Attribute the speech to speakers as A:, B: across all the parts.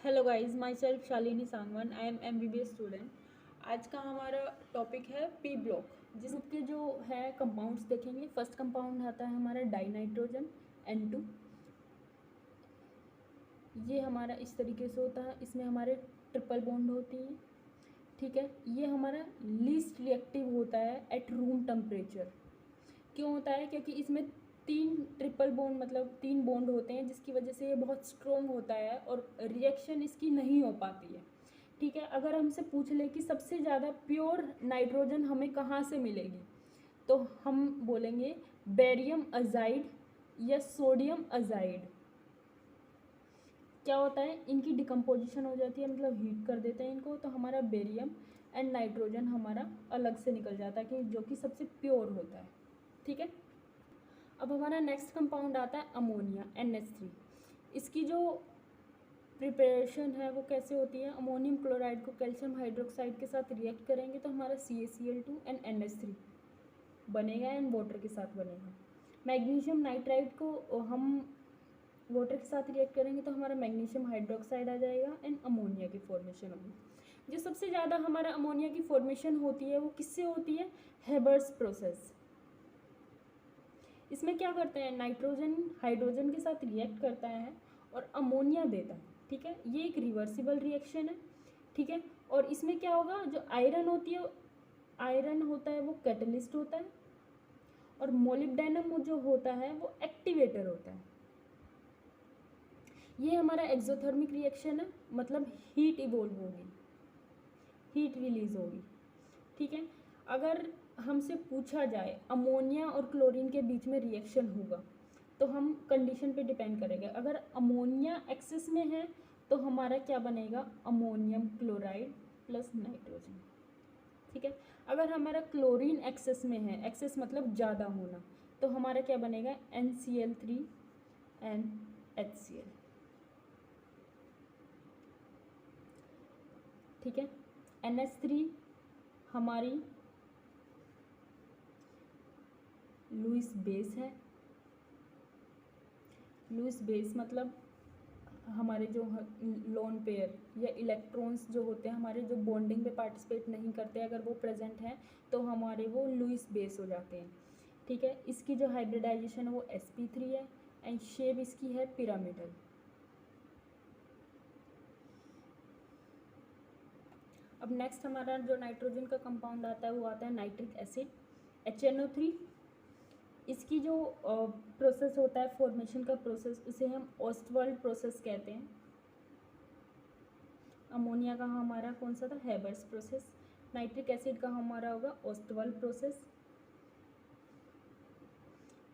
A: Hello guys, my self Shalini Sangwan. I am MBBS student. आज का हमारा टॉपिक है पी ब्लॉक, जिसके जो है कंपाउंड्स देखेंगे। फर्स्ट कंपाउंड आता है हमारा डाइनाइट्रोजन N2। ये हमारा इस तरीके से होता है, इसमें हमारे ट्रिपल बॉन्ड होती हैं। ठीक है, ये हमारा लीस्ट रिएक्टिव होता है एट रूम टेम्परेचर। क्यों होता है? क्योंकि इसमें 3 ट्रिपल बॉन्ड मतलब 3 बॉन्ड होते हैं, जिसकी वजह से ये बहुत स्ट्रॉन्ग होता है और रिएक्शन इसकी नहीं हो पाती है। ठीक है, अगर हमसे पूछ ले कि सबसे ज़्यादा प्योर नाइट्रोजन हमें कहाँ से मिलेगी, तो हम बोलेंगे बेरियम अजाइड या सोडियम अजाइड। क्या होता है, इनकी डिकम्पोजिशन हो जाती है, मतलब हीट कर देते हैं इनको, तो हमारा बेरियम एंड नाइट्रोजन हमारा अलग से निकल जाता है, कि जो कि सबसे प्योर होता है। ठीक है, अब हमारा नेक्स्ट कंपाउंड आता है अमोनिया NH3। इसकी जो प्रिपरेशन है वो कैसे होती है? अमोनियम क्लोराइड को कैल्शियम हाइड्रोक्साइड के साथ रिएक्ट करेंगे तो हमारा CaCl2 एंड NH3 बनेगा एंड वाटर के साथ बनेगा। मैग्नीशियम नाइट्राइड को हम वाटर के साथ रिएक्ट करेंगे तो हमारा मैग्नीशियम हाइड्रोक्साइड आ जाएगा एंड अमोनिया की फॉर्मेशन होगी। जो सबसे ज़्यादा हमारा अमोनिया की फॉर्मेशन होती है वो किससे होती है? Haber's process. इसमें क्या करते हैं, नाइट्रोजन हाइड्रोजन के साथ रिएक्ट करता है और अमोनिया देता है। ठीक है, ये एक रिवर्सिबल रिएक्शन है। ठीक है, और इसमें क्या होगा, जो आयरन होती है, आयरन होता है वो कैटलिस्ट होता है, और मोलिब्डेनम जो होता है वो एक्टिवेटर होता है। ये हमारा एक्सोथर्मिक रिएक्शन है, मतलब हीट इवोल्व होगी, हीट रिलीज होगी। ठीक है, अगर हमसे पूछा जाए अमोनिया और क्लोरीन के बीच में रिएक्शन होगा तो हम कंडीशन पे डिपेंड करेंगे। अगर अमोनिया एक्सेस में है तो हमारा क्या बनेगा? Ammonium chloride plus nitrogen. ठीक है, अगर हमारा क्लोरीन एक्सेस में है, एक्सेस मतलब ज़्यादा होना, तो हमारा क्या बनेगा? NCl3 and HCl। ठीक है, NH3 हमारी लुईस बेस है। लुईस बेस मतलब हमारे जो लोन पेयर या इलेक्ट्रॉन्स जो होते हैं हमारे, जो बॉन्डिंग पे पार्टिसिपेट नहीं करते, अगर वो प्रेजेंट हैं तो हमारे वो लुईस बेस हो जाते हैं। ठीक है, इसकी जो हाइब्रिडाइजेशन है वो sp3 है एंड शेप इसकी है पिरामिडल। अब नेक्स्ट हमारा जो नाइट्रोजन का कंपाउंड आता है वो आता है नाइट्रिक एसिड HNO3। इसकी जो प्रोसेस होता है, फॉर्मेशन का प्रोसेस, उसे हम ऑस्टवाल्ड प्रोसेस कहते हैं। अमोनिया का हमारा कौन सा था? Haber's process. नाइट्रिक एसिड का हमारा होगा ऑस्टवाल्ड प्रोसेस।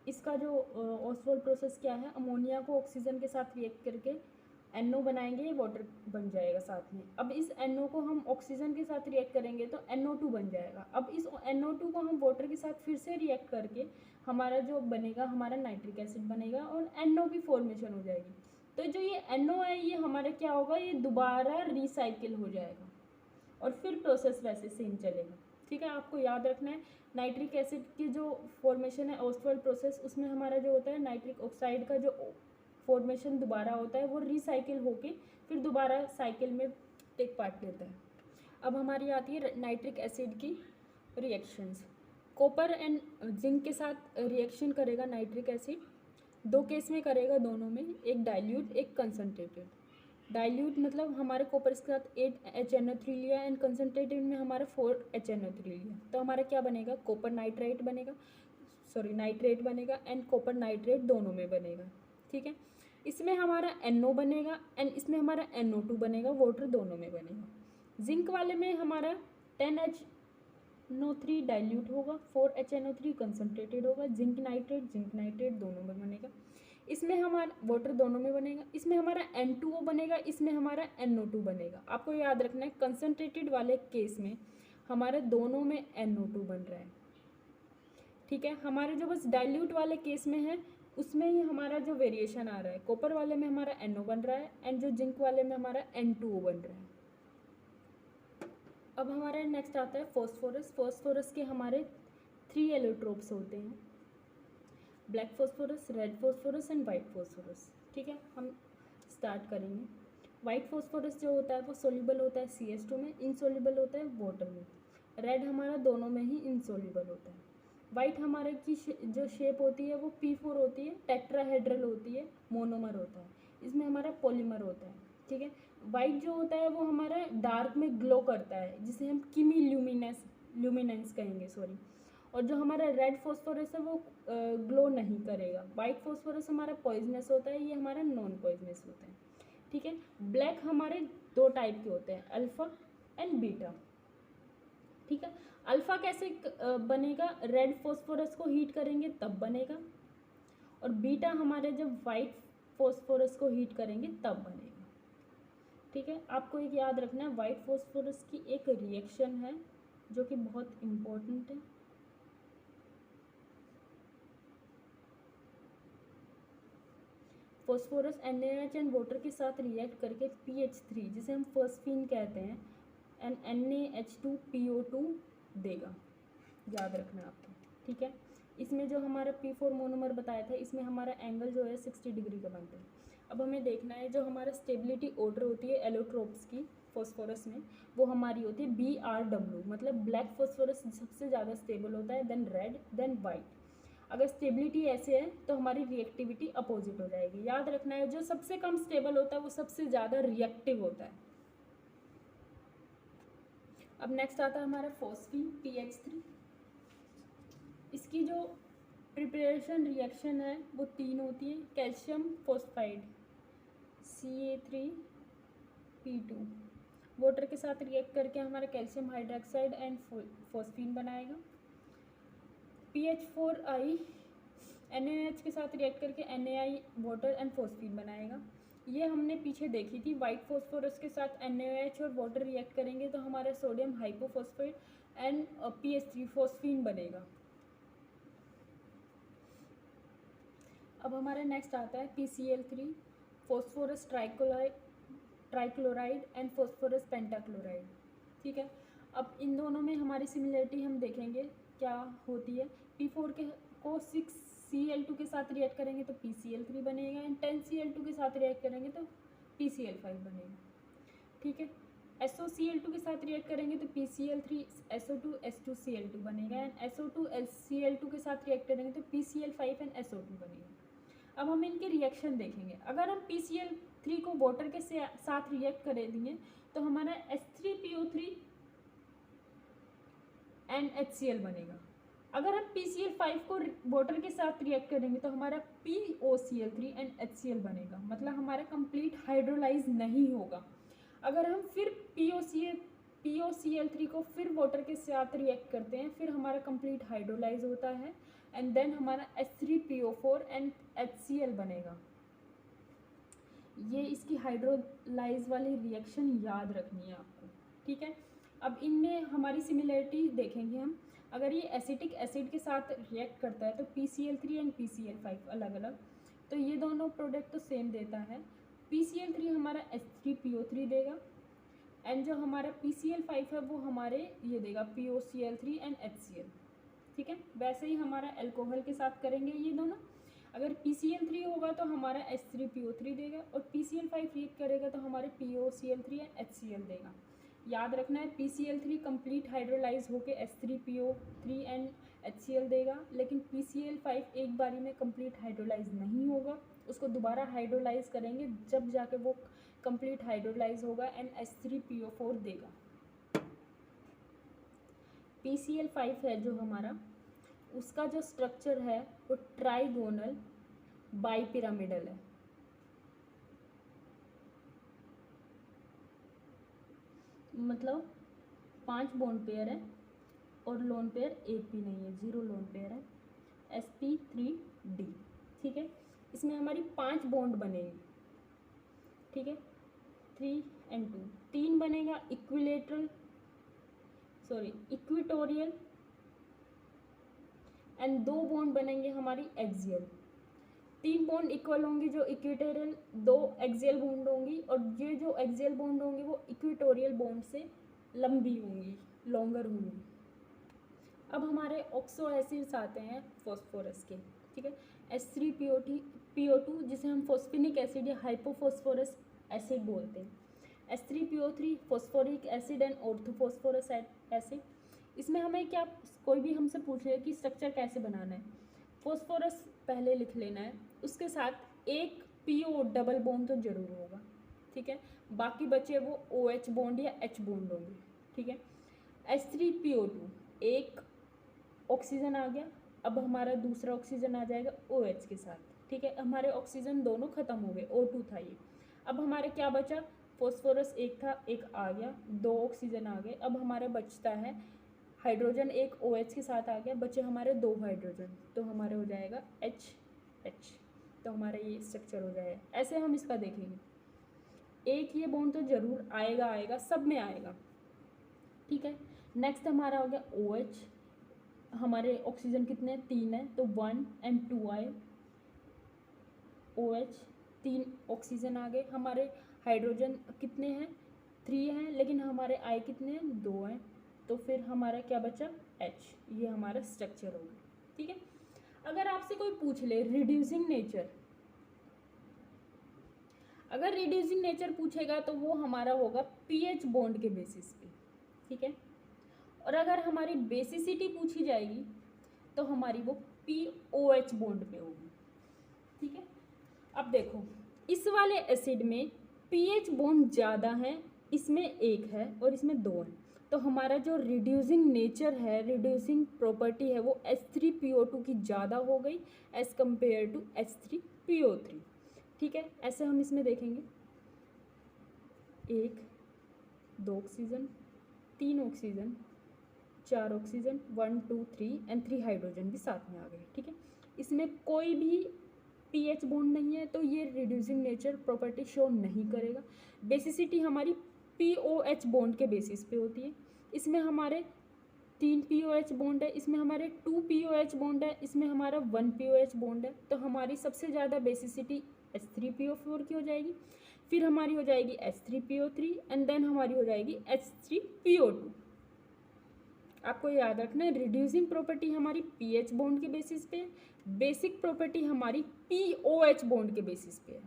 A: इसका जो ऑस्टवाल्ड प्रोसेस क्या है, अमोनिया को ऑक्सीजन के साथ रिएक्ट करके NO बनाएंगे, वाटर बन जाएगा साथ में। अब इस NO को हम ऑक्सीजन के साथ रिएक्ट करेंगे तो NO2 बन जाएगा। अब इस NO2 को हम वाटर के साथ फिर से रिएक्ट करके हमारा जो बनेगा, हमारा नाइट्रिक एसिड बनेगा और NO की फॉर्मेशन हो जाएगी। तो जो ये NO है, ये हमारा क्या होगा, ये दोबारा रिसाइकिल हो जाएगा और फिर प्रोसेस वैसे सेम चलेगा। ठीक है, आपको याद रखना है नाइट्रिक एसिड की जो फॉर्मेशन है ऑस्टवाल्ड प्रोसेस, उसमें हमारा जो होता है नाइट्रिक ऑक्साइड का जो फॉर्मेशन दोबारा होता है वो रिसाइकिल होके फिर दोबारा साइकिल में टेक पार्ट लेता है। अब हमारी आती है नाइट्रिक एसिड की रिएक्शंस। कॉपर एंड जिंक के साथ रिएक्शन करेगा नाइट्रिक एसिड। 2 केस में करेगा, दोनों में, एक डाइल्यूट एक कंसनट्रेटेड। डाइल्यूट मतलब हमारे कॉपर के साथ 8 HNO3 लिया एंड कंसनट्रेटेड में हमारा 4 HNO3 लिया, तो हमारा क्या बनेगा? कॉपर नाइट्रेट बनेगा, सॉरी नाइट्रेट बनेगा एंड कॉपर नाइट्रेट दोनों में बनेगा। ठीक है, इसमें हमारा NO बनेगा एंड इसमें हमारा NO2 बनेगा, वाटर दोनों में बनेगा। जिंक वाले में हमारा 10HNO3 डाइल्यूट होगा, 4 HNO3 कंसनट्रेटेड होगा, जिंक नाइट्रेट दोनों में बनेगा। इसमें हमारा वाटर दोनों में बनेगा, इसमें हमारा N2O बनेगा, इसमें हमारा NO2 बनेगा। आपको याद रखना है कंसनट्रेटेड वाले केस में हमारे दोनों में NO2 बन रहा है। ठीक है, हमारे जो बस डाइल्यूट वाले केस में है उसमें ही हमारा जो वेरिएशन आ रहा है, कॉपर वाले में हमारा NO बन रहा है एंड जो जिंक वाले में हमारा N2O बन रहा है। अब हमारे नेक्स्ट आता है फॉस्फोरस। फॉस्फोरस के हमारे 3 एलोट्रोप्स होते हैं, black phosphorus, red phosphorus and white phosphorus. ठीक है, हम स्टार्ट करेंगे। वाइट फॉस्फोरस जो होता है वो सोल्यूबल होता है CH2 में, इनसोल्यूबल होता है वाटर में। रेड हमारा दोनों में ही इनसोल्यूबल होता है। वाइट हमारे की जो शेप होती है वो P4 होती है, टेट्राहेड्रल होती है, मोनोमर होता है, इसमें हमारा पॉलीमर होता है। ठीक है, वाइट जो होता है वो हमारा डार्क में ग्लो करता है, जिसे हम किमी ल्यूमिनेंस कहेंगे, सॉरी। और जो हमारा रेड फॉस्फोरस है वो ग्लो नहीं करेगा। वाइट फॉस्फोरस हमारा पॉइजनस होता है, ये हमारा नॉन पॉइजनस होता है। ठीक है, ब्लैक हमारे दो टाइप के होते हैं, अल्फ़ा एंड बीटा। ठीक है, अल्फ़ा कैसे बनेगा, रेड फॉस्फोरस को हीट करेंगे तब बनेगा, और बीटा हमारे जब वाइट फॉस्फोरस को हीट करेंगे तब बनेगा। ठीक है, आपको एक याद रखना है, वाइट फॉस्फोरस की एक रिएक्शन है जो कि बहुत इम्पोर्टेंट है। फॉस्फोरस NaOH एंड वाटर के साथ रिएक्ट करके PH3 जिसे हम फॉस्फीन कहते हैं एंड NaH2PO2 देगा, याद रखना आपको। ठीक है, इसमें जो हमारा P4 मोनोमर बताया था, इसमें हमारा एंगल जो है 60 डिग्री का बनता है। अब हमें देखना है जो हमारा स्टेबिलिटी ऑर्डर होती है एलोट्रोप्स की फॉस्फोरस में, वो हमारी होती है BRW, मतलब ब्लैक फॉस्फोरस सबसे ज़्यादा स्टेबल होता है, देन रेड, देन वाइट। अगर स्टेबिलिटी ऐसे है तो हमारी रिएक्टिविटी अपोजिट हो जाएगी। याद रखना है, जो सबसे कम स्टेबल होता है वो सबसे ज़्यादा रिएक्टिव होता है। अब नेक्स्ट आता है हमारा फॉस्फीन PH3। इसकी जो प्रिपरेशन रिएक्शन है वो 3 होती है, कैल्शियम फॉस्फाइड Ca3P2 वाटर के साथ रिएक्ट करके हमारा कैल्शियम हाइड्रोक्साइड एंड फॉस्फीन बनाएगा। PH4I NaOH के साथ रिएक्ट करके NaI वाटर एंड फॉस्फीन बनाएगा। ये हमने पीछे देखी थी, वाइट फॉस्फोरस के साथ NaOH और वाटर रिएक्ट करेंगे तो हमारा सोडियम हाइपोफॉस्फेट एंड PH3 फॉस्फीन बनेगा। अब हमारा नेक्स्ट आता है PCl3 phosphorus trichloride and phosphorus pentachloride. ठीक है, अब इन दोनों में हमारी सिमिलरिटी हम देखेंगे क्या होती है। P4 को 6Cl2 के साथ रिएक्ट करेंगे तो PCl3 बनेगा, एंड 10Cl2 के साथ रिएक्ट करेंगे तो PCl5 बनेगा। ठीक है, SOCl2 के साथ रिएक्ट करेंगे तो PCl3 SO2 H2Cl2 बनेगा, एंड SO2 Cl2 के साथ रिएक्ट करेंगे तो PCl5 एंड SO2 बनेगा। अब हम इनके रिएक्शन देखेंगे। अगर हम PCl3 को वाटर के साथ रिएक्ट कर देंगे तो हमारा H3PO3 एंड HCl बनेगा। अगर हम PCl5 को वाटर के साथ रिएक्ट करेंगे तो हमारा POCl3 एंड HCl बनेगा, मतलब हमारा कंप्लीट हाइड्रोलाइज नहीं होगा। अगर हम फिर POCl3 को फिर वाटर के साथ रिएक्ट करते हैं, फिर हमारा कंप्लीट हाइड्रोलाइज होता है, एंड देन हमारा H3PO4 एंड HCl बनेगा। ये इसकी हाइड्रोलाइज वाली रिएक्शन याद रखनी है आपको। ठीक है, अब इनमें हमारी सिमिलरिटी देखेंगे हम। अगर ये एसिटिक एसिड के साथ रिएक्ट करता है तो PCl3 एंड PCl5 अलग अलग, तो ये दोनों प्रोडक्ट तो सेम देता है। PCl3 हमारा H3PO3 देगा, एंड जो हमारा PCl5 है वो हमारे ये देगा POCl3 एंड HCl। ठीक है, वैसे ही हमारा अल्कोहल के साथ करेंगे ये दोनों। अगर PCl3 होगा तो हमारा H3PO3 देगा, और PCl5 रिएक्ट करेगा तो हमारे POCl3 एंड HCl देगा। याद रखना है, PCl3 कंप्लीट हाइड्रोलाइज होके H3PO3 एंड HCl देगा, लेकिन PCl5 एक बारी में कंप्लीट हाइड्रोलाइज नहीं होगा, उसको दोबारा हाइड्रोलाइज करेंगे जब जाके वो कंप्लीट हाइड्रोलाइज होगा एंड H3PO4 देगा। PCl5 है जो हमारा, उसका जो स्ट्रक्चर है वो ट्राइगोनल बाइपिरामिडल है। मतलब 5 बॉन्ड पेयर है और लोन पेयर एक भी नहीं है, 0 लोन पेयर है, sp3d। ठीक है, इसमें हमारी 5 बॉन्ड बनेंगे। ठीक है, 3 and 2, 3 बनेगा इक्विटोरियल, एंड 2 बॉन्ड बनेंगे हमारी एक्सियल। 3 बॉन्ड इक्वल होंगी जो इक्विटोरियल, 2 एक्सियल बॉन्ड होंगी, और ये जो एक्सियल बॉन्ड होंगी वो इक्विटोरियल बॉन्ड से लंबी होंगी, लॉन्गर होंगी। अब हमारे ऑक्सो एसिड्स आते हैं फॉस्फोरस के। ठीक है, H3PO2 जिसे हम फॉस्फेनिक एसिड या हाइपोफॉस्फोरस एसिड बोलते हैं। H3PO3 phosphoric acid and orthophosphorous acid. इसमें हमें क्या, कोई भी हमसे पूछ ले कि स्ट्रक्चर कैसे बनाना है, फॉस्फोरस पहले लिख लेना है, उसके साथ एक PO डबल बॉन्ड तो जरूर होगा, ठीक है। बाकी बचे वो OH बॉन्ड या H बॉन्ड होंगे, ठीक है। H3PO2 एक ऑक्सीजन आ गया, अब हमारा दूसरा ऑक्सीजन आ जाएगा OH के साथ, ठीक है। हमारे ऑक्सीजन दोनों खत्म हो गए, O2 था ये। अब हमारे क्या बचा, फॉस्फोरस एक था, एक आ गया, दो ऑक्सीजन आ गए। अब हमारा बचता है हाइड्रोजन, एक OH के साथ आ गया, बचे हमारे दो हाइड्रोजन, तो हमारे हो जाएगा HH। तो हमारा ये स्ट्रक्चर हो जाएगा। ऐसे हम इसका देखेंगे, एक ये बॉन्ड तो जरूर आएगा, आएगा सब में आएगा, ठीक है। नेक्स्ट हमारा हो गया OH। हमारे ऑक्सीजन कितने हैं, 3 है, तो 1 and 2 आए, OH 3 ऑक्सीजन आ गए। हमारे हाइड्रोजन कितने हैं, 3 हैं, लेकिन हमारे आई कितने हैं, 2 हैं, तो फिर हमारा क्या बचा, H। ये हमारा स्ट्रक्चर हो गया, ठीक है। अगर आपसे कोई पूछ ले रिड्यूसिंग नेचर, अगर रिड्यूसिंग नेचर पूछेगा तो वो हमारा होगा पीएच बॉन्ड के बेसिस पे, ठीक है। और अगर हमारी बेसिसिटी पूछी जाएगी तो हमारी वो POH बॉन्ड पे होगी, ठीक है। अब देखो, इस वाले एसिड में पीएच बॉन्ड ज़्यादा है, इसमें एक है और इसमें दो है, तो हमारा जो रिड्यूसिंग नेचर है, रिड्यूसिंग प्रॉपर्टी है, वो H3PO2 की ज़्यादा हो गई एज़ कम्पेयर टू H3PO3, ठीक है। ऐसे हम इसमें देखेंगे, एक, दो ऑक्सीजन, तीन ऑक्सीजन, चार ऑक्सीजन, 1 2 3 एंड 3 हाइड्रोजन भी साथ में आ गए, ठीक है। इसमें कोई भी पीएच बॉन्ड नहीं है, तो ये रिड्यूसिंग नेचर प्रॉपर्टी शो नहीं करेगा। बेसिसिटी हमारी POH बॉन्ड के बेसिस पे होती है। इसमें हमारे 3 POH बॉन्ड है, इसमें हमारे 2 POH बॉन्ड है, इसमें हमारा 1 POH बॉन्ड है, तो हमारी सबसे ज़्यादा बेसिसिटी H3PO4 की हो जाएगी, फिर हमारी हो जाएगी H3PO3 एंड देन हमारी हो जाएगी H3PO2। आपको याद रखना है, रिड्यूसिंग प्रॉपर्टी हमारी पीएच बॉन्ड के बेसिस पे, बेसिक प्रॉपर्टी हमारी POH बॉन्ड के बेसिस पे है।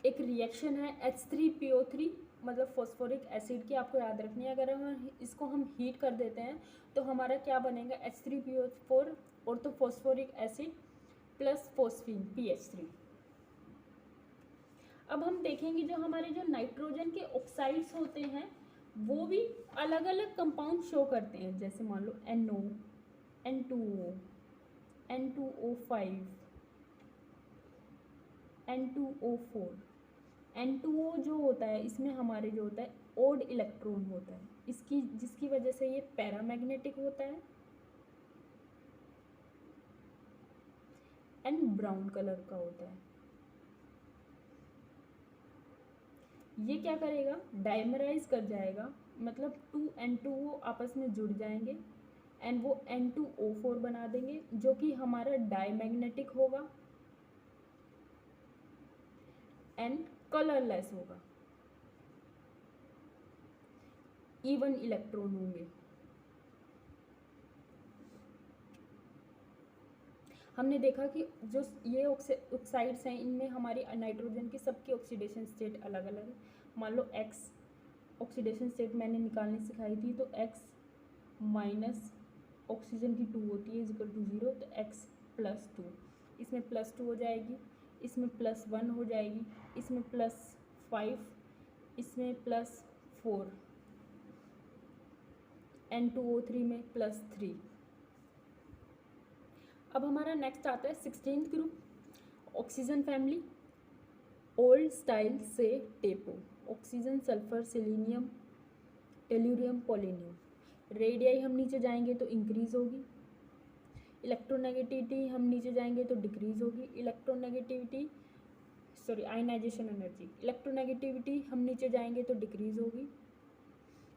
A: एक रिएक्शन है H3PO3 मतलब फॉस्फोरिक एसिड की, आपको याद रखनी है। अगर हम इसको हम हीट कर देते हैं तो हमारा क्या बनेगा, H3PO4 और तो phosphoric acid plus phosphine PH3। अब हम देखेंगे जो हमारे जो नाइट्रोजन के ऑक्साइड्स होते हैं वो भी अलग अलग कंपाउंड शो करते हैं, जैसे मान लो NO, N2O, N2O5, N2O4। N2O जो होता है इसमें हमारे जो होता है ओड इलेक्ट्रॉन होता है, इसकी जिसकी वजह से ये पैरामैग्नेटिक होता है एंड ब्राउन कलर का होता है। ये क्या करेगा, डाइमराइज कर जाएगा, मतलब 2 N2O आपस में जुड़ जाएंगे एंड वो N2O4 बना देंगे, जो कि हमारा डाइमैग्नेटिक होगा एंड कलरलेस होगा, इवन इलेक्ट्रॉन होंगे। हमने देखा कि जो ये ऑक्साइड्स हैं इनमें हमारी नाइट्रोजन की सबकी ऑक्सीडेशन स्टेट अलग अलग है। मान लो X ऑक्सीडेशन स्टेट मैंने निकालनी सिखाई थी, तो X माइनस ऑक्सीजन की 2 होती है इक्वल टू 0, तो X + 2, इसमें +2 हो जाएगी, इसमें +1 हो जाएगी, इसमें +5, इसमें +4, N2O3 में +3। अब हमारा नेक्स्ट आता है 16th group, oxygen family, old style से टेपो, oxygen, sulphur, selenium, tellurium, polonium. Radii हम नीचे जाएंगे तो इंक्रीज होगी, इलेक्ट्रोनेगेटिविटी हम नीचे जाएंगे तो डिक्रीज होगी, आयनाइजेशन एनर्जी, इलेक्ट्रोनेगेटिविटी हम नीचे जाएंगे तो डिक्रीज होगी,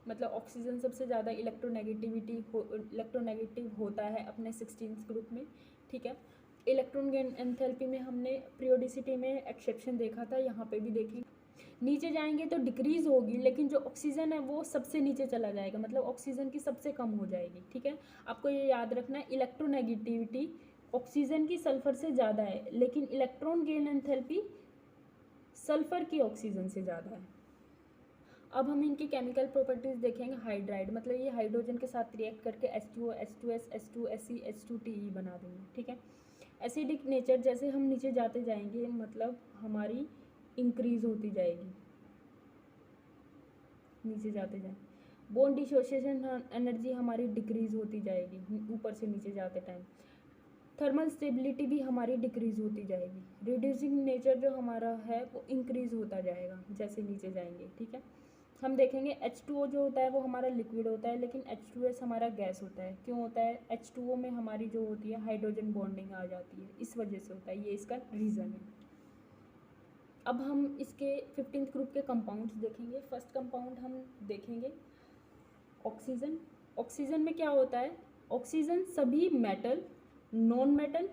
A: मतलब ऑक्सीजन सबसे ज़्यादा इलेक्ट्रोनेगेटिव होता है अपने 16th ग्रुप में, ठीक है। इलेक्ट्रॉन गेन एंथैल्पी में हमने पीरियोडिसिटी में एक्सेप्शन देखा था, यहाँ पे भी देखेंगे। नीचे जाएंगे तो डिक्रीज होगी, लेकिन जो ऑक्सीजन है वो सबसे नीचे चला जाएगा, मतलब ऑक्सीजन की सबसे कम हो जाएगी, ठीक है। आपको ये याद रखना है, इलेक्ट्रोनेगेटिविटी ऑक्सीजन की सल्फर से ज़्यादा है, लेकिन इलेक्ट्रॉन गेन एंथैल्पी सल्फ़र की ऑक्सीजन से ज़्यादा है। अब हम इनकी केमिकल प्रॉपर्टीज़ देखेंगे। हाइड्राइड मतलब ये हाइड्रोजन के साथ रिएक्ट करके H2O, H2S, H2Se, H2Te बना देंगे, ठीक है। एसिडिक नेचर, जैसे हम नीचे जाते जाएंगे मतलब हमारी इंक्रीज होती जाएगी, नीचे जाते जाए। बोन डिसोसिएशन एनर्जी हमारी डिक्रीज होती जाएगी ऊपर से नीचे जाते टाइम। थर्मल स्टेबिलिटी भी हमारी डिक्रीज होती जाएगी। रिड्यूसिंग नेचर जो हमारा है वो इंक्रीज होता जाएगा जैसे नीचे जाएंगे, ठीक है। हम देखेंगे H2O जो होता है वो हमारा लिक्विड होता है, लेकिन H2S हमारा गैस होता है। क्यों होता है? H2O में हमारी जो होती है हाइड्रोजन बॉन्डिंग आ जाती है, इस वजह से होता है, ये इसका रीज़न है। अब हम इसके 15th ग्रुप के कंपाउंड्स देखेंगे। फर्स्ट कंपाउंड हम देखेंगे ऑक्सीजन। ऑक्सीजन में क्या होता है? ऑक्सीजन सभी मेटल, नॉन मेटल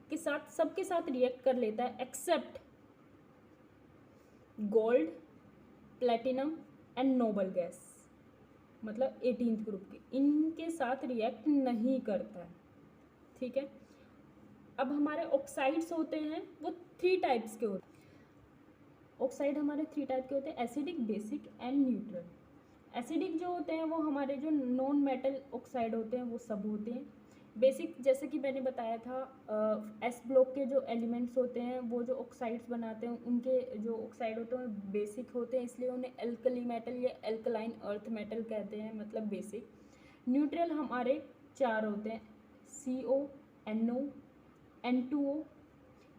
A: के साथ, सबके साथ रिएक्ट कर लेता है except gold, platinum and noble gas, मतलब 18th ग्रुप के, इनके साथ रिएक्ट नहीं करता है, ठीक है। अब हमारे ऑक्साइड्स होते हैं वो 3 टाइप्स के होते हैं। ऑक्साइड हमारे 3 टाइप के होते हैं, acidic, basic and neutral. Acidic जो होते हैं वो हमारे जो नॉन मेटल ऑक्साइड होते हैं वो सब होते हैं। बेसिक जैसे कि मैंने बताया था, एस ब्लॉक के जो एलिमेंट्स होते हैं वो जो ऑक्साइड्स बनाते हैं उनके जो ऑक्साइड होते हैं बेसिक होते हैं, इसलिए उन्हें एल्कली मेटल या एल्कलाइन अर्थ मेटल कहते हैं, मतलब बेसिक। न्यूट्रल हमारे 4 होते हैं, CO, NO, N2O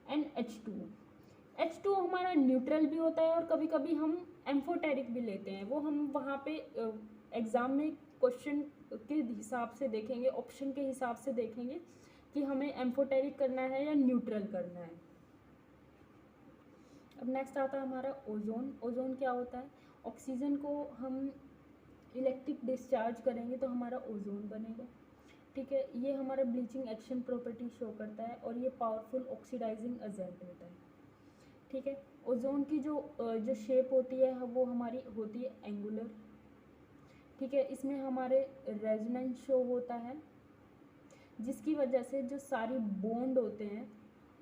A: and H2O। H2O हमारा न्यूट्रल भी होता है और कभी कभी हम एम्फोटेरिक भी लेते हैं, वो हम वहाँ पे एग्ज़ाम में क्वेश्चन के हिसाब से देखेंगे, ऑप्शन के हिसाब से देखेंगे कि हमें एम्फोटेरिक करना है या न्यूट्रल करना है। अब नेक्स्ट आता है हमारा ओजोन। ओजोन क्या होता है? ऑक्सीजन को हम इलेक्ट्रिक डिस्चार्ज करेंगे तो हमारा ओजोन बनेगा, ठीक है। ये हमारा ब्लीचिंग एक्शन प्रॉपर्टी शो करता है और ये पावरफुल ऑक्सीडाइजिंग एजेंट होता है, ठीक है। ओजोन की जो शेप होती है वो हमारी होती है एंगुलर, ठीक है। इसमें हमारे रेजोनेंस शो होता है, जिसकी वजह से जो सारी बॉन्ड होते हैं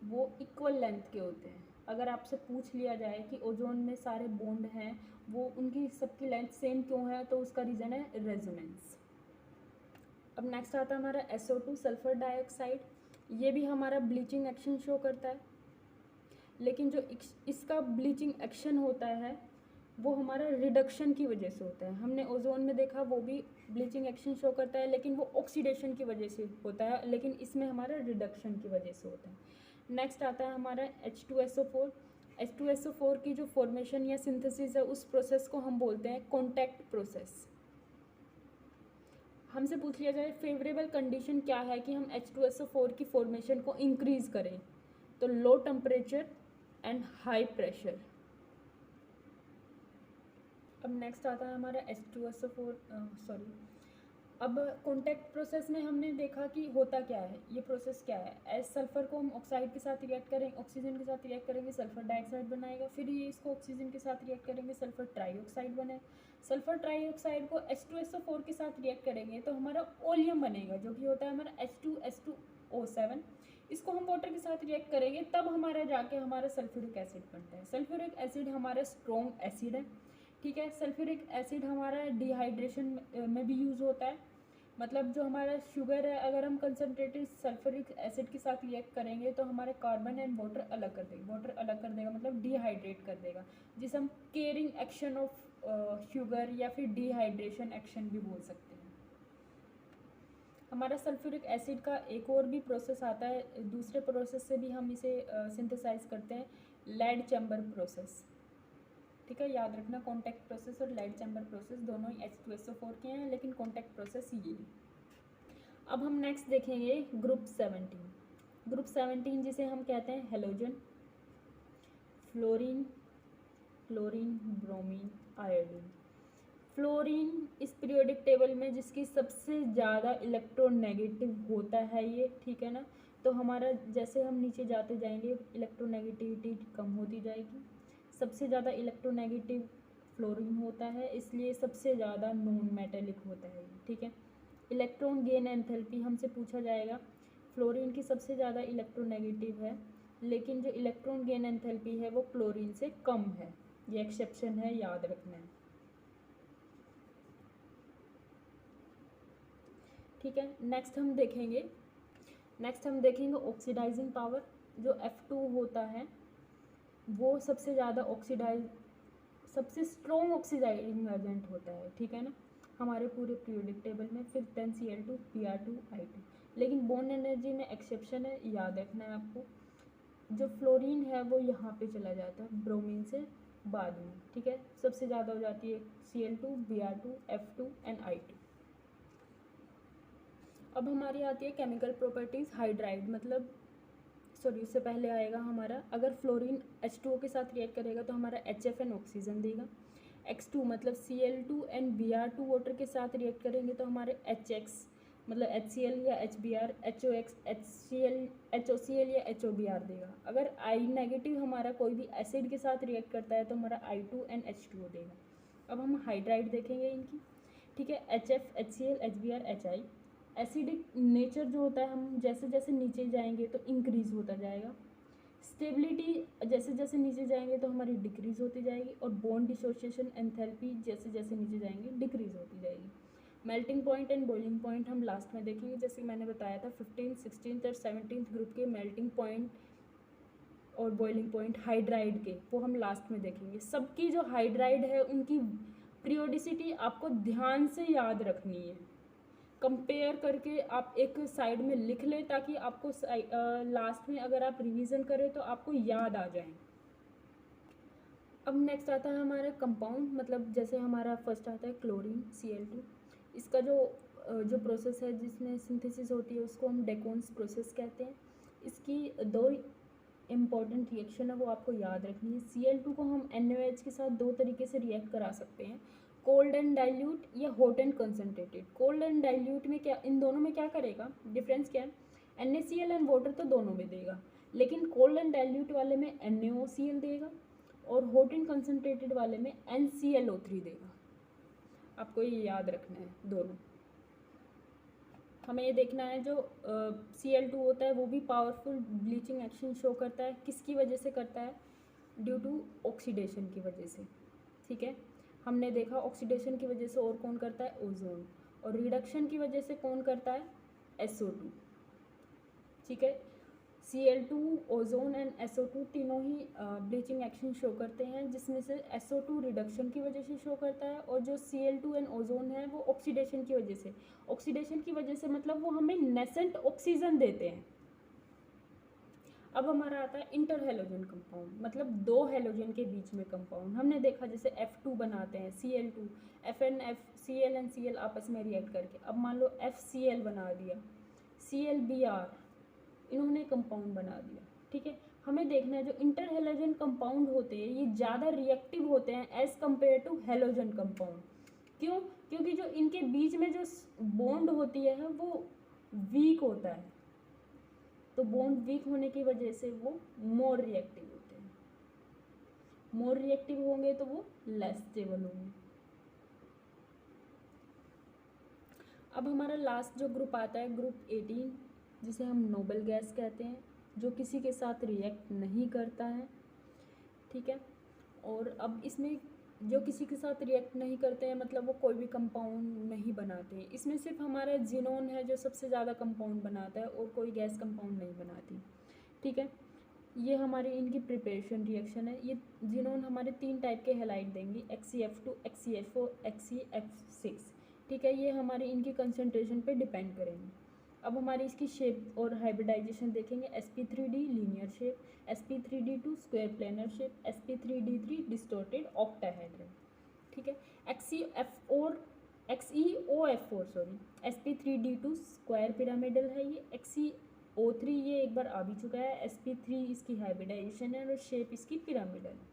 A: वो इक्वल लेंथ के होते हैं। अगर आपसे पूछ लिया जाए कि ओजोन में सारे बॉन्ड हैं वो उनकी सबकी लेंथ सेम क्यों है, तो उसका रीज़न है रेजोनेंस। अब नेक्स्ट आता है हमारा SO2 सल्फर डाइऑक्साइड। ये भी हमारा ब्लीचिंग एक्शन शो करता है, लेकिन जो इसका ब्लीचिंग एक्शन होता है वो हमारा रिडक्शन की वजह से होता है। हमने ओजोन में देखा वो भी ब्लीचिंग एक्शन शो करता है, लेकिन वो ऑक्सीडेशन की वजह से होता है, लेकिन इसमें हमारा रिडक्शन की वजह से होता है। नेक्स्ट आता है हमारा H2SO4। H2SO4 की जो फॉर्मेशन या सिंथेसिस है उस प्रोसेस को हम बोलते हैं कॉन्टैक्ट प्रोसेस। हमसे पूछ लिया जाए फेवरेबल कंडीशन क्या है कि हम H2SO4 की फॉर्मेशन को इंक्रीज करें, तो low temperature and high pressure. अब नेक्स्ट आता है हमारा H2SO4 अब कॉन्टैक्ट प्रोसेस में हमने देखा कि होता क्या है, ये प्रोसेस क्या है। एस सल्फर को हम ऑक्साइड के साथ रिएक्ट करेंगे, ऑक्सीजन के साथ रिएक्ट करेंगे, सल्फर डाइऑक्साइड बनाएगा। फिर ये इसको ऑक्सीजन के साथ रिएक्ट करेंगे, सल्फर ट्राईऑक्साइड बनेगा। सल्फर ट्राईऑक्साइड को H2SO4 के साथ रिएक्ट करेंगे तो हमारा ओलियम बनेगा, जो कि होता है हमारा H2S2O7। इसको हम वाटर के साथ रिएक्ट करेंगे तब हमारा जाके हमारा सल्फ्यूरिक एसिड बनता है। सल्फ्यूरिक एसिड हमारा स्ट्रॉन्ग एसिड है, ठीक है। सल्फ्यूरिक एसिड हमारा डिहाइड्रेशन में भी यूज़ होता है, मतलब जो हमारा शुगर है अगर हम कंसनट्रेटेड सल्फ्यूरिक एसिड के साथ रिएक्ट करेंगे तो हमारे कार्बन एंड वाटर अलग कर देगा। वाटर अलग कर देगा मतलब डिहाइड्रेट कर देगा, जिसे हम केयरिंग एक्शन ऑफ शुगर या फिर डिहाइड्रेशन एक्शन भी बोल सकते हैं। हमारा सल्फ्यूरिक एसिड का एक और भी प्रोसेस आता है, दूसरे प्रोसेस से भी हम इसे सिंथेसाइज करते हैं, लेड चैम्बर प्रोसेस, ठीक है। याद रखना कॉन्टैक्ट प्रोसेस और लेड चैम्बर प्रोसेस दोनों ही H2SO4 के हैं, लेकिन कॉन्टैक्ट प्रोसेस ये है। अब हम नेक्स्ट देखेंगे ग्रुप 17। ग्रुप 17 जिसे हम कहते हैं halogen, fluorine, chlorine, bromine, iodine. Fluorine इस पीरियोडिक टेबल में जिसकी सबसे ज़्यादा इलेक्ट्रोनेगेटिव होता है ये, ठीक है ना। तो हमारा जैसे हम नीचे जाते जाएंगे इलेक्ट्रोनेगेटिविटी कम होती जाएगी। सबसे ज़्यादा इलेक्ट्रोनेगेटिव फ्लोरीन होता है, इसलिए सबसे ज़्यादा नॉन मेटेलिक होता है, ठीक है। इलेक्ट्रॉन गेन एंथैल्पी हमसे पूछा जाएगा। फ्लोरीन की सबसे ज़्यादा इलेक्ट्रोनेगेटिव है, लेकिन जो इलेक्ट्रॉन गेन एंथैल्पी है वो क्लोरीन से कम है। ये एक्सेप्शन है, याद रखना है। ठीक है, नेक्स्ट हम देखेंगे ऑक्सीडाइजिंग पावर। जो F2 होता है वो सबसे स्ट्रॉन्ग ऑक्सीडाइजिंग एजेंट होता है, ठीक है ना, हमारे पूरे पीरियोडिक टेबल में। फिर 10 Cl2 Br2 I2। लेकिन बॉन्ड एनर्जी में एक्सेप्शन है, याद रखना है आपको। जो फ्लोरीन है वो यहाँ पे चला जाता है ब्रोमीन से बाद में, ठीक है। सबसे ज़्यादा हो जाती है Cl2 Br2 F2 and I2। अब हमारी आती है केमिकल प्रॉपर्टीज़। हाइड्राइड मतलब उससे पहले आएगा हमारा, अगर फ्लोरीन H2O के साथ रिएक्ट करेगा तो हमारा HFN ऑक्सीजन देगा। X2 मतलब Cl2 एंड Br2 वाटर के साथ रिएक्ट करेंगे तो हमारे HX मतलब HCl या HBr, HOX, HCl, HOCl या HOBr देगा। अगर I नेगेटिव हमारा कोई भी एसिड के साथ रिएक्ट करता है तो हमारा I2 एंड H2O देगा। अब हम हाइड्राइड देखेंगे इनकी, ठीक है। HF, HCl, HBr, HI। Acidic nature जो होता है, हम जैसे जैसे नीचे जाएंगे तो इंक्रीज होता जाएगा। स्टेबिलिटी जैसे जैसे नीचे जाएंगे तो हमारी डिक्रीज होती जाएगी। और बॉन्ड डिसोसिएशन एंथैल्पी जैसे जैसे नीचे जाएंगे डिक्रीज होती जाएगी। Melting point and boiling point हम लास्ट में देखेंगे, जैसे मैंने बताया था 15th, 16th और 17th ग्रुप के मेल्टिंग पॉइंट और बॉइलिंग पॉइंट हाइड्राइड के, वो हम लास्ट में देखेंगे। सबकी जो हाइड्राइड है उनकी पीरियोडिसिटी आपको ध्यान से याद रखनी है, कंपेयर करके आप एक साइड में लिख लें ताकि आपको लास्ट में अगर आप रिवीजन करें तो आपको याद आ जाए। अब नेक्स्ट आता है हमारा कंपाउंड, मतलब जैसे हमारा फर्स्ट आता है क्लोरीन Cl2। इसका जो प्रोसेस है जिसमें सिंथेसिस होती है उसको हम डेकोन्स प्रोसेस कहते हैं। इसकी 2 इम्पॉर्टेंट रिएक्शन है वो आपको याद रखनी है। Cl2 को हम NaOH के साथ 2 तरीके से रिएक्ट करा सकते हैं, कोल्ड एंड डाइल्यूट या hot and concentrated. Cold and dilute में क्या, इन दोनों में क्या करेगा, डिफरेंस क्या है, NaCl एंड वाटर तो दोनों में देगा, लेकिन कोल्ड एंड डाइल्यूट वाले में NaOCl देगा और हॉट एंड कंसनट्रेटेड वाले में NClO3 देगा। आपको ये याद रखना है दोनों। हमें ये देखना है जो Cl2 होता है वो भी पावरफुल ब्लीचिंग एक्शन शो करता है। किसकी वजह से करता है, ड्यू टू ऑक्सीडेशन की वजह से, ठीक है। हमने देखा ऑक्सीडेशन की वजह से और कौन करता है, ओजोन। और रिडक्शन की वजह से कौन करता है, SO2, ठीक है। Cl2, ओजोन एंड SO2 तीनों ही ब्लीचिंग एक्शन शो करते हैं, जिसमें से SO2 रिडक्शन की वजह से शो करता है और जो Cl2 एंड ओजोन है वो ऑक्सीडेशन की वजह से। ऑक्सीडेशन की वजह से मतलब वो हमें नेसेंट ऑक्सीजन देते हैं। अब हमारा आता है इंटर हेलोजन कंपाउंड, मतलब 2 हेलोजन के बीच में कंपाउंड। हमने देखा जैसे F2 बनाते हैं Cl2, FnFCl एंड Cl आपस में रिएक्ट करके। अब मान लो FCl बना दिया, ClBr, इन्होंने कंपाउंड बना दिया, ठीक है। हमें देखना है जो इंटर हेलोजन कंपाउंड होते हैं ये ज़्यादा रिएक्टिव होते हैं as compare to halogen compound. क्यों, क्योंकि जो इनके बीच में जो बॉन्ड होती है वो वीक होता है, तो बॉन्ड वीक होने की वजह से वो मोर रिएक्टिव होते हैं। मोर रिएक्टिव होंगे तो वो लेस स्टेबल होंगे। अब हमारा लास्ट जो ग्रुप आता है ग्रुप 18, जिसे हम नोबल गैस कहते हैं, जो किसी के साथ रिएक्ट नहीं करता है, ठीक है। और अब इसमें जो किसी के साथ रिएक्ट नहीं करते हैं मतलब वो कोई भी कंपाउंड नहीं बनाते हैं। इसमें सिर्फ हमारा जिनोन है जो सबसे ज़्यादा कंपाउंड बनाता है और कोई गैस कंपाउंड नहीं बनाती, ठीक है। ये हमारी इनकी प्रिपरेशन रिएक्शन है। ये जिनोन हमारे 3 टाइप के हैलाइड देंगी, XeF2, XeF4, XeF6, ठीक है। ये हमारी इनकी कंसनट्रेशन पे डिपेंड करेंगे। अब हमारी इसकी शेप और हाइब्रिडाइजेशन देखेंगे, sp3d linear shape, sp3d2 square planar shape, sp3d3 distorted octahedral, ठीक है। XeOF4 sorry, sp3d2 square pyramidal है ये, XeO3 ये एक बार आ भी चुका है, sp3 इसकी हाइब्रिडाइजेशन है और शेप इसकी पिरामिडल है,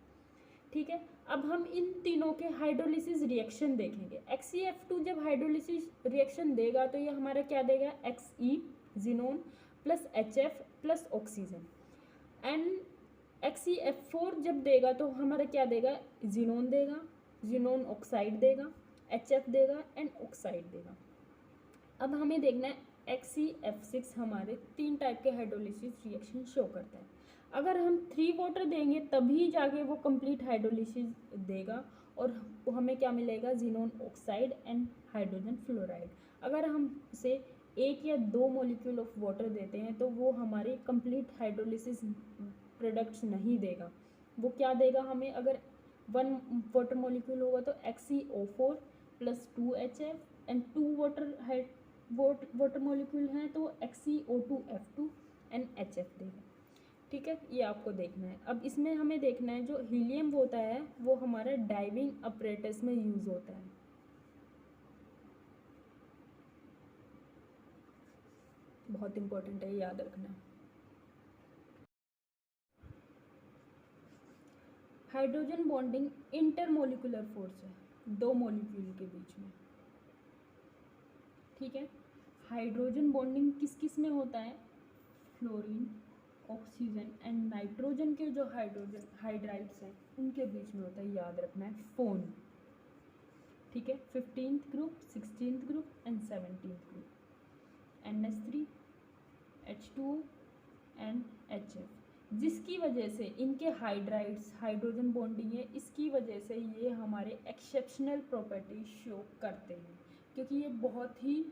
A: ठीक है। अब हम इन तीनों के हाइड्रोलिसिस रिएक्शन देखेंगे। XeF2 जब हाइड्रोलिसिस रिएक्शन देगा तो ये हमारा क्या देगा, Xe xenon plus HF plus oxygen. And XeF4 जब देगा तो हमारा क्या देगा, जिनोन देगा, जिनोन ऑक्साइड देगा, HF देगा एंड ऑक्साइड देगा। अब हमें देखना है XeF6 हमारे 3 टाइप के हाइड्रोलिसिस रिएक्शन शो करता है। अगर हम 3 वाटर देंगे तभी जाके वो कंप्लीट हाइड्रोलिसिस देगा और हमें क्या मिलेगा, xenon oxide and hydrogen fluoride. अगर हम उसे 1 या 2 मॉलिक्यूल ऑफ वाटर देते हैं तो वो हमारी कंप्लीट हाइड्रोलिसिस प्रोडक्ट्स नहीं देगा। वो क्या देगा हमें, अगर 1 वाटर मॉलिक्यूल होगा तो XeO4 plus 2HF and 2 water molecule हैं तो XeO2F2 एंड HF देगा। ठीक है, ये आपको देखना है। अब इसमें हमें देखना है जो हीलियम होता है वो हमारा डाइविंग अपरेटस में यूज होता है। बहुत इंपॉर्टेंट है, याद रखना। हाइड्रोजन बॉन्डिंग इंटरमोलिकुलर फोर्स है, 2 मॉलिक्यूल के बीच में। ठीक है, हाइड्रोजन बॉन्डिंग किस किस में होता है, फ्लोरीन, ऑक्सीजन एंड नाइट्रोजन के जो हाइड्रोजन हाइड्राइड्स हैं उनके बीच में होता है, याद रखना है, फोन। ठीक है, 15th group, 16th group and 17th group, NH3, H2O and HF, जिसकी वजह से इनके हाइड्राइड्स हाइड्रोजन बॉन्डिंग है, इसकी वजह से ये हमारे एक्सेप्शनल प्रॉपर्टी शो करते हैं, क्योंकि ये बहुत ही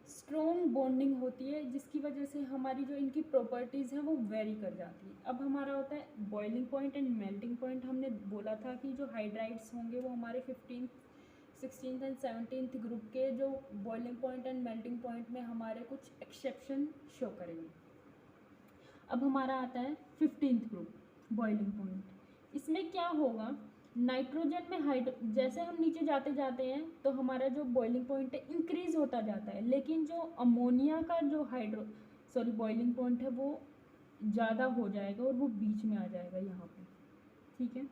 A: स्ट्रॉन्ग बॉन्डिंग होती है जिसकी वजह से हमारी जो इनकी प्रॉपर्टीज़ हैं वो वेरी कर जाती है। अब हमारा होता है boiling point and melting point. हमने बोला था कि जो हाइड्राइड्स होंगे वो हमारे 15th, 16th and 17th group के जो boiling point and melting point में हमारे कुछ एक्सेप्शन शो करेंगे। अब हमारा आता है 15th ग्रुप, बॉइलिंग पॉइंट। इसमें क्या होगा, नाइट्रोजन में जैसे हम नीचे जाते जाते हैं तो हमारा जो बॉइलिंग पॉइंट है इंक्रीज होता जाता है, लेकिन जो अमोनिया का जो बॉइलिंग पॉइंट है वो ज़्यादा हो जाएगा और वो बीच में आ जाएगा यहाँ पे। ठीक है,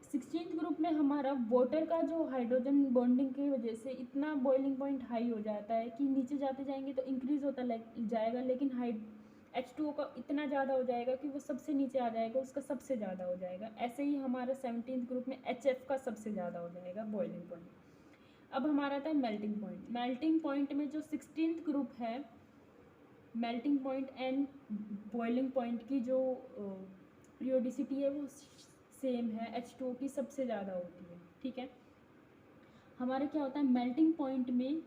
A: 16th ग्रुप में हमारा वाटर का जो हाइड्रोजन बॉन्डिंग की वजह से इतना बॉइलिंग पॉइंट हाई हो जाता है कि नीचे जाते जाएंगे तो इंक्रीज होता जाएगा, लेकिन H2O का इतना ज़्यादा हो जाएगा कि वो सबसे नीचे आ जाएगा, उसका सबसे ज़्यादा हो जाएगा। ऐसे ही हमारा 17th ग्रुप में HF का सबसे ज़्यादा हो जाएगा बॉइलिंग पॉइंट। अब हमारा था मेल्टिंग पॉइंट। मेल्टिंग पॉइंट में जो 16th ग्रुप है, melting point and boiling point की जो पीरियोडिसिटी है वो सेम है, H2O की सबसे ज़्यादा होती है। ठीक है, हमारा क्या होता है मेल्टिंग पॉइंट में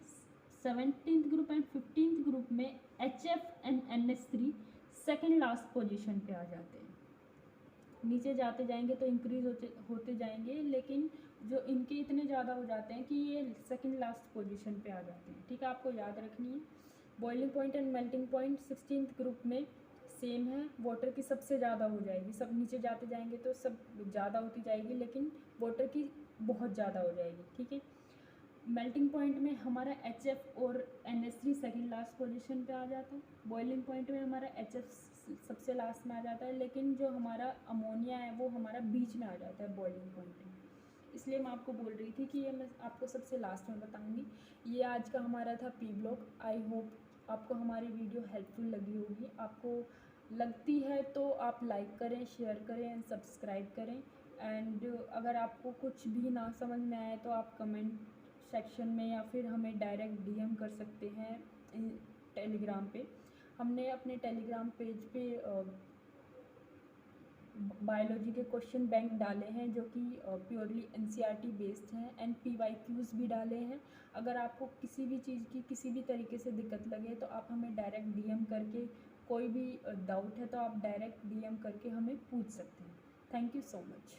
A: 17th group and 15th group में HF and NH3 second last position पे आ जाते हैं। नीचे जाते जाएंगे तो इंक्रीज होते जाएंगे, लेकिन जो इनके इतने ज़्यादा हो जाते हैं कि ये सेकेंड लास्ट पोजीशन पे आ जाते हैं। ठीक है, आपको याद रखनी है। Boiling point and melting point 16th group में सेम है, वाटर की सबसे ज़्यादा हो जाएगी, सब नीचे जाते जाएंगे तो सब ज़्यादा होती जाएगी, लेकिन वाटर की बहुत ज़्यादा हो जाएगी। ठीक है, मेल्टिंग पॉइंट में हमारा HF और NH3 सेकेंड लास्ट पोजीशन पे आ जाता है, बॉइलिंग पॉइंट में हमारा HF सबसे लास्ट में आ जाता है, लेकिन जो हमारा अमोनिया है वो हमारा बीच में आ जाता है बॉइलिंग पॉइंट में। इसलिए मैं आपको बोल रही थी कि ये मैं आपको सबसे लास्ट में बताऊंगी। ये आज का हमारा था P ब्लॉक। आई होप आपको हमारी वीडियो हेल्पफुल लगी होगी। आपको लगती है तो आप लाइक करें, शेयर करें एंड सब्सक्राइब करें। एंड अगर आपको कुछ भी ना समझ में आए तो आप कमेंट सेक्शन में या फिर हमें डायरेक्ट DM कर सकते हैं टेलीग्राम पे। हमने अपने टेलीग्राम पेज पे बायोलॉजी के क्वेश्चन बैंक डाले हैं जो कि प्योरली NCERT बेस्ड हैं, एंड PYQs भी डाले हैं। अगर आपको किसी भी चीज़ की किसी भी तरीके से दिक्कत लगे तो आप हमें डायरेक्ट DM करके, कोई भी डाउट है तो आप डायरेक्ट DM करके हमें पूछ सकते हैं। Thank you so much.